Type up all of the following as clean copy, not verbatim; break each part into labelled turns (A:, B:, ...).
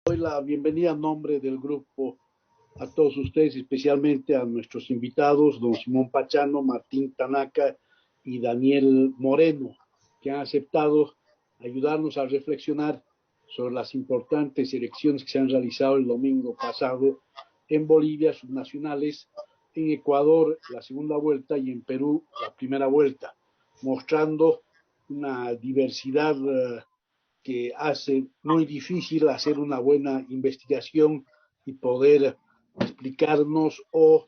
A: Doy la bienvenida en nombre del grupo a todos ustedes, especialmente a nuestros invitados, don Simón Pachano, Martín Tanaka y Daniel Moreno, que han aceptado ayudarnos a reflexionar sobre las importantes elecciones que se han realizado el domingo pasado en Bolivia, subnacionales, en Ecuador la segunda vuelta y en Perú la primera vuelta, mostrando una diversidad que hace muy difícil hacer una buena investigación y poder explicarnos o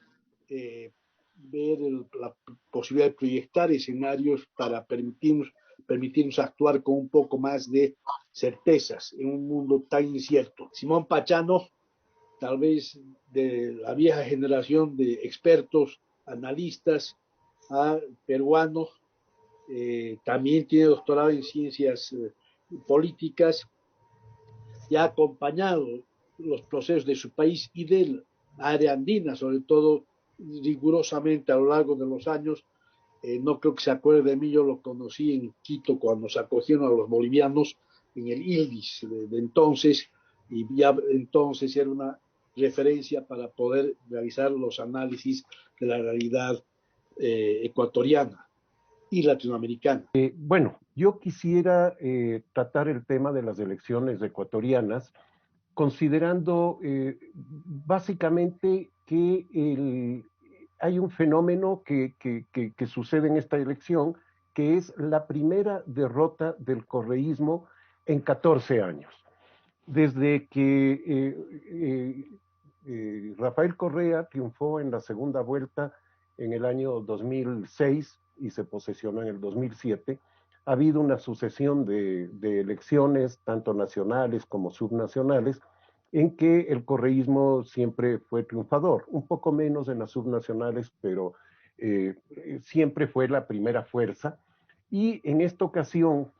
A: ver la posibilidad de proyectar escenarios para permitirnos actuar con un poco más de certezas en un mundo tan incierto. Simón Pachano, tal vez de la vieja generación de expertos, analistas, peruanos, también tiene doctorado en ciencias políticas y ha acompañado los procesos de su país y del área andina, sobre todo rigurosamente a lo largo de los años. No creo que se acuerde de mí, yo lo conocí en Quito cuando se acogieron a los bolivianos en el ILDIS de entonces, y ya entonces era una referencia para poder realizar los análisis de la realidad ecuatoriana y latinoamericana.
B: Bueno, yo quisiera tratar el tema de las elecciones ecuatorianas, considerando básicamente que hay un fenómeno que sucede en esta elección, que es la primera derrota del correísmo en 14 años. Desde que Rafael Correa triunfó en la segunda vuelta en el año 2006 y se posesionó en el 2007, ha habido una sucesión de elecciones, tanto nacionales como subnacionales, en que el correísmo siempre fue triunfador, un poco menos en las subnacionales, pero siempre fue la primera fuerza. Y en esta ocasión,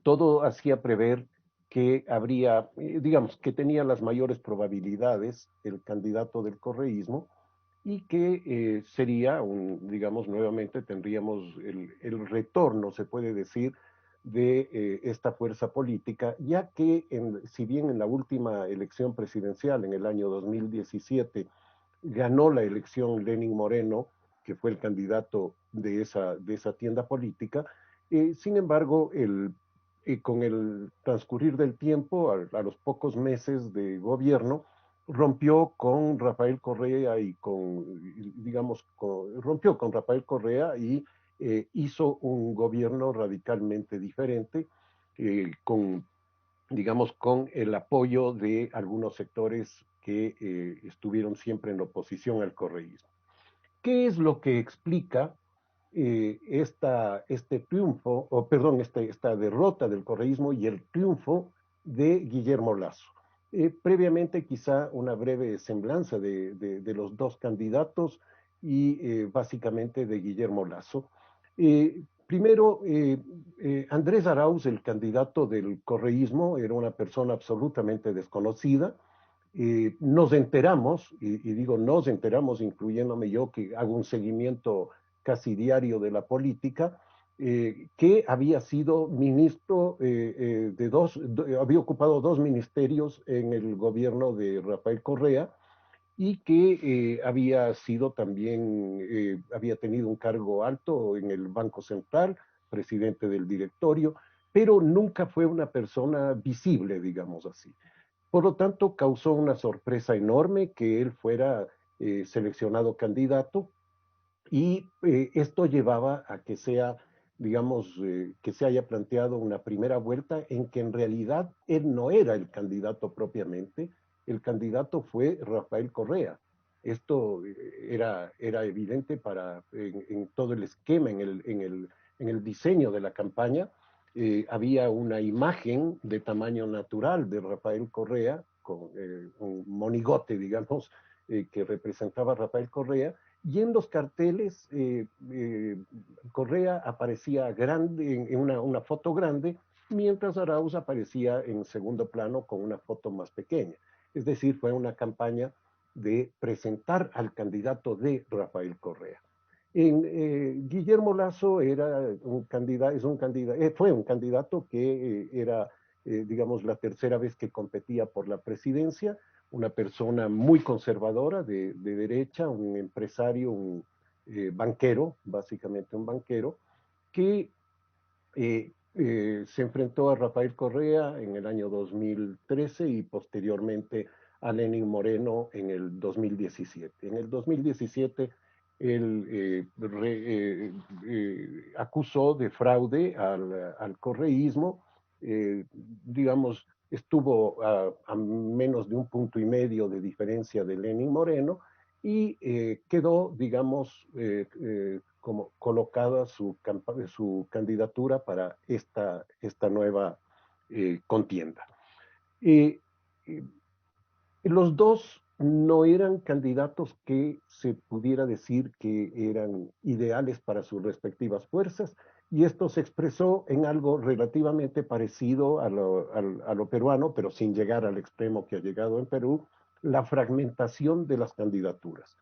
B: todo hacía prever que habría, digamos, que tenía las mayores probabilidades el candidato del correísmo y que sería digamos, nuevamente tendríamos el retorno, se puede decir, de esta fuerza política, ya que si bien en la última elección presidencial, en el año 2017, ganó la elección Lenín Moreno, que fue el candidato de esa tienda política, sin embargo, con el transcurrir del tiempo, a los pocos meses de gobierno, rompió con Rafael Correa rompió con Rafael Correa y hizo un gobierno radicalmente diferente, con, digamos, con el apoyo de algunos sectores que estuvieron siempre en oposición al correísmo. ¿Qué es lo que explica este triunfo, o perdón, esta derrota del correísmo y el triunfo de Guillermo Lasso? Previamente, quizá una breve semblanza de los dos candidatos y básicamente de Guillermo Lasso. Primero, Andrés Arauz, el candidato del correísmo, era una persona absolutamente desconocida. Nos enteramos, y digo nos enteramos, incluyéndome yo, que hago un seguimiento casi diario de la política, que había sido ministro había ocupado dos ministerios en el gobierno de Rafael Correa y que había sido también, había tenido un cargo alto en el Banco Central, presidente del directorio, pero nunca fue una persona visible, digamos así. Por lo tanto, causó una sorpresa enorme que él fuera seleccionado candidato y esto llevaba a que sea, digamos, que se haya planteado una primera vuelta en que en realidad él no era el candidato propiamente, el candidato fue Rafael Correa. Esto era evidente en todo el esquema, en el diseño de la campaña. Había una imagen de tamaño natural de Rafael Correa, con un monigote, digamos, que representaba a Rafael Correa, y en los carteles Correa aparecía grande, en una foto grande, mientras Arauz aparecía en segundo plano con una foto más pequeña. Es decir, fue una campaña de presentar al candidato de Rafael Correa. Guillermo Lasso era un candidato, fue un candidato que era digamos, la tercera vez que competía por la presidencia, una persona muy conservadora de derecha, un empresario, un banquero, básicamente un banquero, que se enfrentó a Rafael Correa en el año 2013 y posteriormente a Lenín Moreno en el 2017. En el 2017 él acusó de fraude al correísmo, digamos, estuvo a menos de 1,5 puntos de diferencia de Lenín Moreno y quedó, digamos, como colocada su candidatura para esta nueva contienda. Eh, los dos no eran candidatos que se pudiera decir que eran ideales para sus respectivas fuerzas, y esto se expresó en algo relativamente parecido a lo peruano, pero sin llegar al extremo que ha llegado en Perú, la fragmentación de las candidaturas.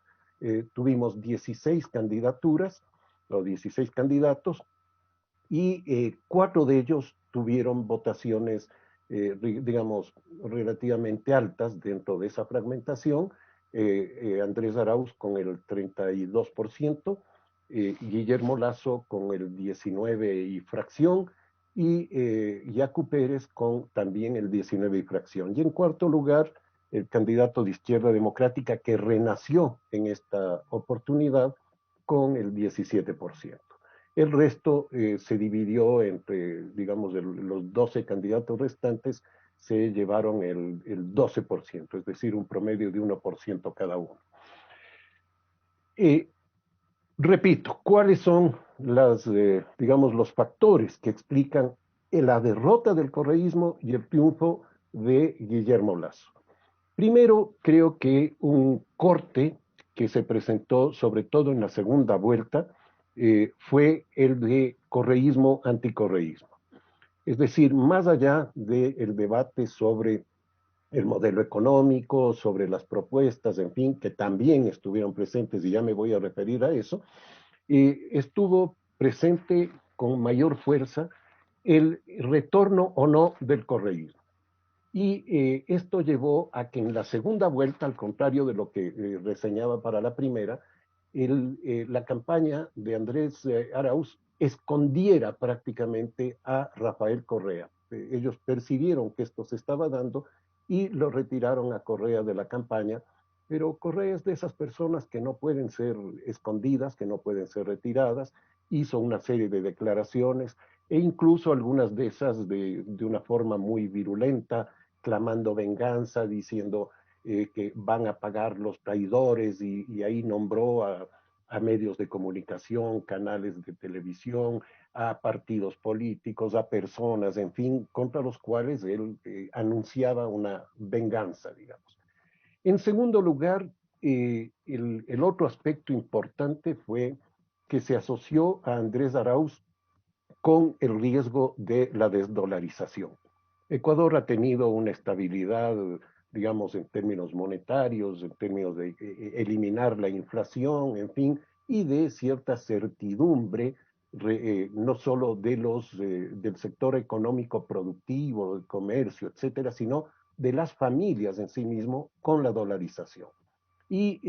B: Tuvimos 16 candidaturas, o 16 candidatos, y 4 de ellos tuvieron votaciones, digamos, relativamente altas dentro de esa fragmentación. Andrés Arauz con el 32%, Guillermo Lasso con el 19 y fracción, y Yacu Pérez con también el 19 y fracción. Y en cuarto lugar, el candidato de Izquierda Democrática que renació en esta oportunidad con el 17%. El resto se dividió entre, digamos, los 12 candidatos restantes se llevaron el 12%, es decir, un promedio de 1% cada uno. Repito, ¿cuáles son digamos, los factores que explican la derrota del correísmo y el triunfo de Guillermo Lasso? Primero, creo que un corte que se presentó, sobre todo en la segunda vuelta, fue el de correísmo-anticorreísmo. Es decir, más allá del debate sobre el modelo económico, sobre las propuestas, en fin, que también estuvieron presentes, y ya me voy a referir a eso, estuvo presente con mayor fuerza el retorno o no del correísmo. Y esto llevó a que en la segunda vuelta, al contrario de lo que reseñaba para la primera, la campaña de Andrés Arauz escondiera prácticamente a Rafael Correa. Ellos percibieron que esto se estaba dando y lo retiraron a Correa de la campaña, pero Correa es de esas personas que no pueden ser escondidas, que no pueden ser retiradas. Hizo una serie de declaraciones e incluso algunas de esas de una forma muy virulenta, clamando venganza, diciendo que van a pagar los traidores, y ahí nombró a medios de comunicación, canales de televisión, a partidos políticos, a personas, en fin, contra los cuales él anunciaba una venganza, digamos. En segundo lugar, el otro aspecto importante fue que se asoció a Andrés Arauz con el riesgo de la desdolarización. Ecuador ha tenido una estabilidad, digamos, en términos monetarios, en términos de eliminar la inflación, en fin, y de cierta certidumbre, no solo del sector económico productivo, del comercio, etcétera, sino de las familias en sí mismo con la dolarización. Y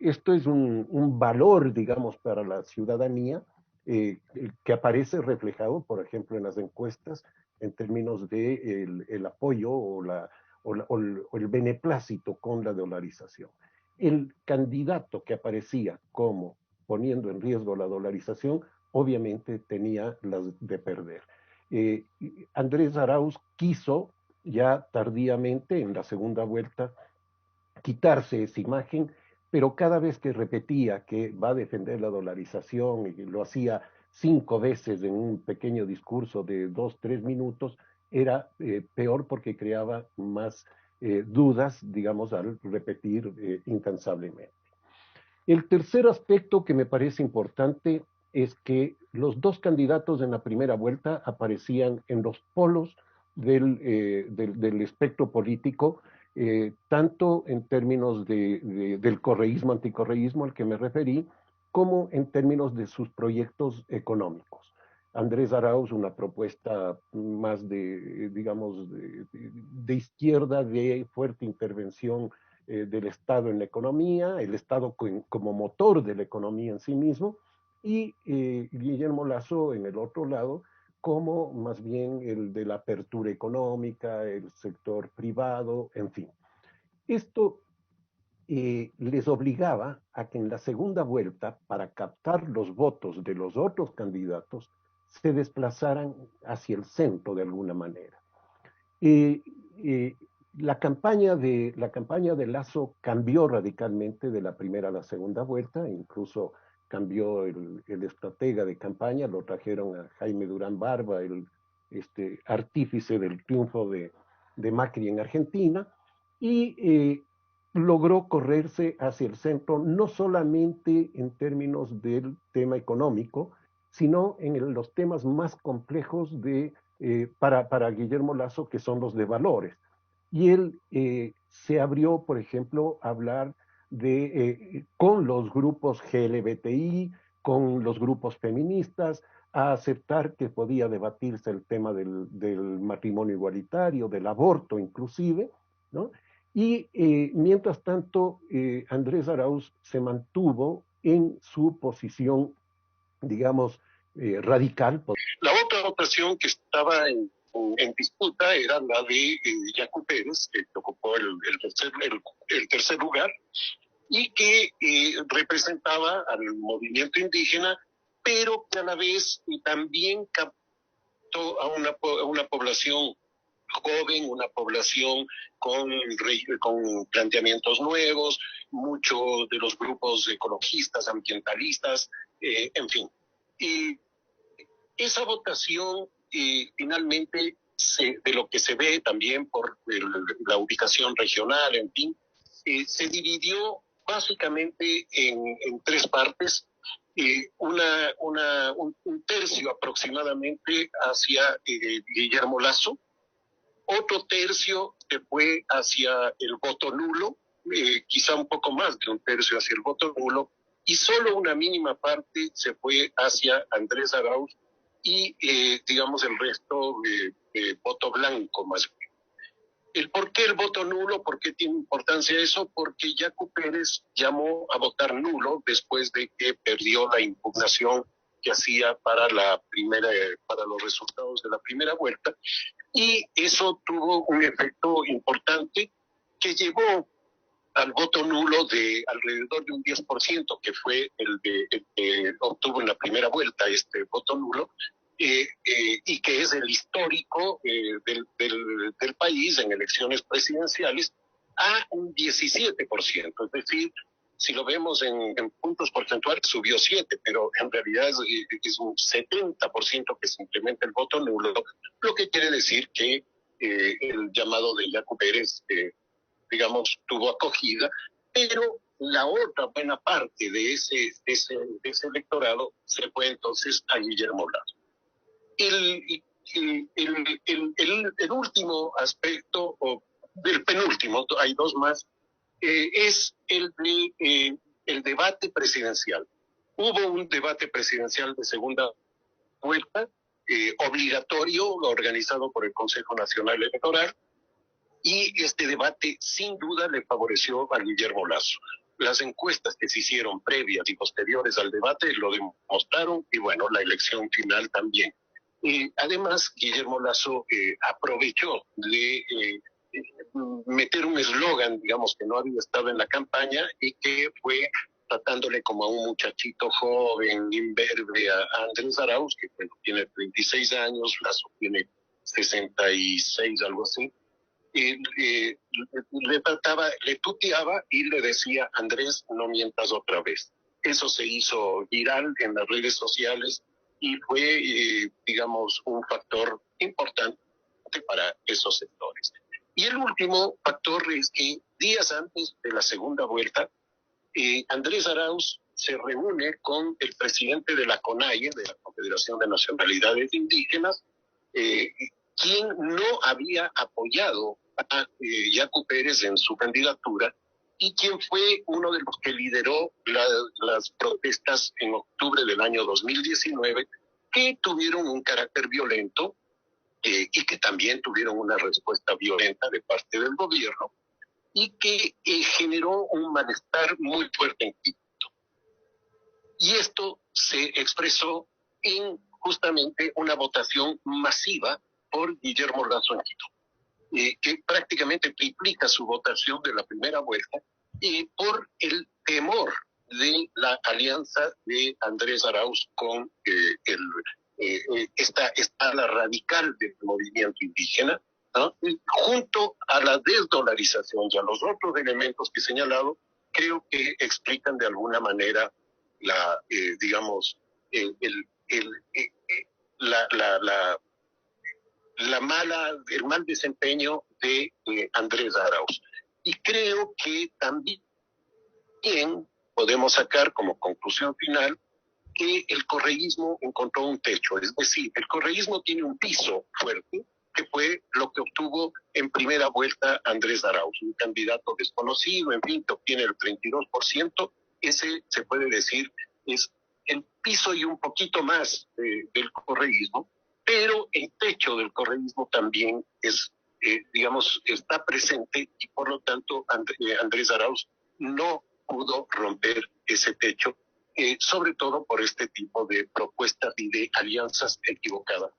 B: esto es un valor, digamos, para la ciudadanía, que aparece reflejado, por ejemplo, en las encuestas en términos de el apoyo o el beneplácito con la dolarización. El candidato que aparecía como poniendo en riesgo la dolarización, obviamente tenía las de perder. Andrés Arauz quiso ya tardíamente, en la segunda vuelta, quitarse esa imagen, pero cada vez que repetía que va a defender la dolarización, y lo hacía 5 veces en un pequeño discurso de 2, 3 minutos, era peor porque creaba más dudas, digamos, al repetir incansablemente. El tercer aspecto que me parece importante es que los dos candidatos en la primera vuelta aparecían en los polos del espectro político, tanto en términos del correísmo, anticorreísmo al que me referí, como en términos de sus proyectos económicos. Andrés Arauz una propuesta más de, digamos, de izquierda, de fuerte intervención del Estado en la economía, el Estado como motor de la economía en sí mismo, y Guillermo Lasso en el otro lado, como más bien el de la apertura económica, el sector privado, en fin. Esto les obligaba a que en la segunda vuelta, para captar los votos de los otros candidatos, se desplazaran hacia el centro de alguna manera. Eh, eh, la campaña de Lasso cambió radicalmente de la primera a la segunda vuelta, incluso cambió el estratega de campaña, lo trajeron a Jaime Durán Barba, el artífice del triunfo de Macri en Argentina, y logró correrse hacia el centro, no solamente en términos del tema económico, sino en los temas más complejos para Guillermo Lasso, que son los de valores. Y él se abrió, por ejemplo, a hablar con los grupos GLBTI, con los grupos feministas, a aceptar que podía debatirse el tema del matrimonio igualitario, del aborto inclusive, ¿no? Y mientras tanto, Andrés Arauz se mantuvo en su posición, digamos, radical.
C: La otra votación que estaba en disputa era la de Yacu Pérez, que ocupó el tercer lugar, y que representaba al movimiento indígena, pero que a la vez también captó a una población joven, una población con planteamientos nuevos, muchos de los grupos ecologistas, ambientalistas, en fin. Y esa votación finalmente, de lo que se ve también por la ubicación regional, en fin, se dividió básicamente en tres partes. Un tercio aproximadamente hacia Guillermo Lasso, otro tercio se fue hacia el voto nulo, quizá un poco más de un tercio hacia el voto nulo, y solo una mínima parte se fue hacia Andrés Arauz y, digamos, el resto de voto blanco más bien. ¿El por qué el voto nulo? ¿Por qué tiene importancia eso? Porque Yacu Pérez llamó a votar nulo después de que perdió la impugnación que hacía para los resultados de la primera vuelta, y eso tuvo un efecto importante que llevó al voto nulo de alrededor de un 10%, que fue el que obtuvo en la primera vuelta este voto nulo, y que es el histórico del país en elecciones presidenciales, a un 17%. Es decir, si lo vemos en puntos porcentuales, subió 7, pero en realidad es un 70% que se implementa el voto nulo, lo que quiere decir que el llamado de Yacu Pérez, digamos, tuvo acogida, pero la otra buena parte de ese electorado se fue entonces a Guillermo Lasso. El último aspecto, o del penúltimo, hay dos más, es el debate presidencial. Hubo un debate presidencial de segunda vuelta, obligatorio, organizado por el Consejo Nacional Electoral, y este debate sin duda le favoreció a Guillermo Lasso. Las encuestas que se hicieron previas y posteriores al debate lo demostraron, y bueno, la elección final también. Además, Guillermo Lasso aprovechó de meter un eslogan, digamos, que no había estado en la campaña y que fue tratándole como a un muchachito joven, imberbe, a Andrés Arauz, que bueno, tiene 36 años, Lasso tiene 66, algo así. Le tuteaba y le decía: Andrés, no mientas otra vez. Eso se hizo viral en las redes sociales y fue, digamos, un factor importante para esos sectores. Y el último factor es que días antes de la segunda vuelta, Andrés Arauz se reúne con el presidente de la CONAIE, de la Confederación de Nacionalidades Indígenas, quien no había apoyado a Yacu Pérez en su candidatura y quien fue uno de los que lideró las protestas en octubre del año 2019 que tuvieron un carácter violento y que también tuvieron una respuesta violenta de parte del gobierno y que generó un malestar muy fuerte en Quito. Y esto se expresó en justamente una votación masiva por Guillermo Lasso en Quito, que prácticamente triplica su votación de la primera vuelta por el temor de la alianza de Andrés Arauz con esta ala radical del movimiento indígena, ¿no? Junto a la desdolarización y a los otros elementos que he señalado, creo que explican de alguna manera digamos, el mal desempeño de Andrés Arauz. Y creo que también podemos sacar como conclusión final que el correísmo encontró un techo, es decir, el correísmo tiene un piso fuerte, que fue lo que obtuvo en primera vuelta Andrés Arauz, un candidato desconocido, en fin, que obtiene el 32%, ese se puede decir es el piso y un poquito más del correísmo, pero el techo del correísmo también es, digamos, está presente y por lo tanto Andrés Arauz no pudo romper ese techo, sobre todo por este tipo de propuestas y de alianzas equivocadas.